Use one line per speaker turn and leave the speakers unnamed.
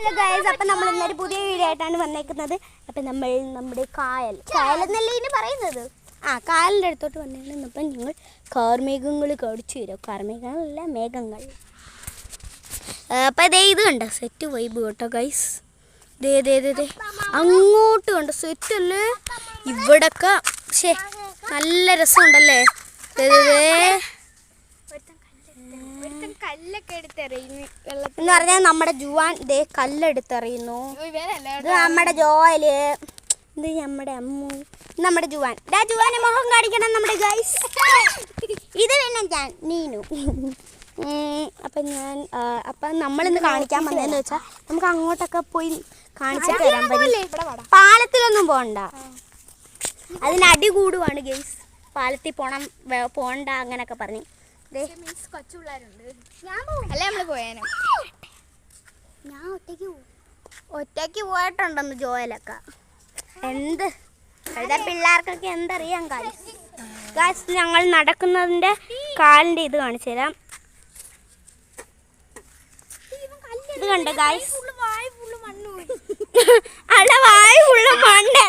Hello guys, അപ്പം നമ്മൾ ഇന്നൊരു പുതിയ വീഡിയോ ആയിട്ടാണ് വന്നേക്കുന്നത്. അപ്പം നമ്മൾ നമ്മുടെ കായലെന്നല്ലേ ഇതിന് പറയുന്നത്, കായലിൻ്റെ അടുത്തോട്ട് വന്നേക്കുന്നത്. അപ്പം ഞങ്ങൾ കാർമേഘങ്ങൾ കാണിച്ചു തരാം. കാർമേഘങ്ങളല്ല, മേഘങ്ങൾ. അപ്പം ഇതേ ഇത് കണ്ട സെറ്റ് വൈബ് കേട്ടോ ഗൈസ്. ദേ അങ്ങോട്ട് കണ്ട സെറ്റ് അല്ലേ ഇവിടൊക്കെ. പക്ഷേ നല്ല രസമുണ്ടല്ലേ. എന്ന് പറഞ്ഞാൽ നമ്മുടെ ജുവാൻ ഇതേ കല്ലെടുത്തെറിയുന്നു. ഇത് നമ്മുടെ ജോയല്, ഇത് നമ്മുടെ അമ്മു, നമ്മുടെ ജുവാൻ. ജുവാനെ മുഖം കാണിക്കണം നമ്മുടെ ഗൈസ്. ഇത് പിന്നെ ഞാൻ നീനു. അപ്പം നമ്മളിന്ന് കാണിക്കാൻ വന്നതെന്ന് വെച്ചാൽ നമുക്ക് അങ്ങോട്ടൊക്കെ പോയി കാണിച്ചിട്ട് വരാൻ പറ്റും. പാലത്തിലൊന്നും പോകണ്ട, അതിന് അടി കൂടുവാണ് ഗൈസ്. പാലത്തിൽ പോകണ്ട അങ്ങനെയൊക്കെ പറഞ്ഞു. ഞാൻ ഒറ്റയ്ക്ക് പോയിട്ടുണ്ടെന്ന് ജോയലൊക്കെ. എന്ത് പിള്ളേർക്കൊക്കെ എന്തറിയാം ഗൈസ്. ഞങ്ങൾ നടക്കുന്നതിൻ്റെ കാലിൻ്റെ ഇത് കാണിച്ചു തരാം. ഇത് കണ്ടോ ഗൈസ്, അല്ല വായ ഫുള്ള് മണ്ണ്.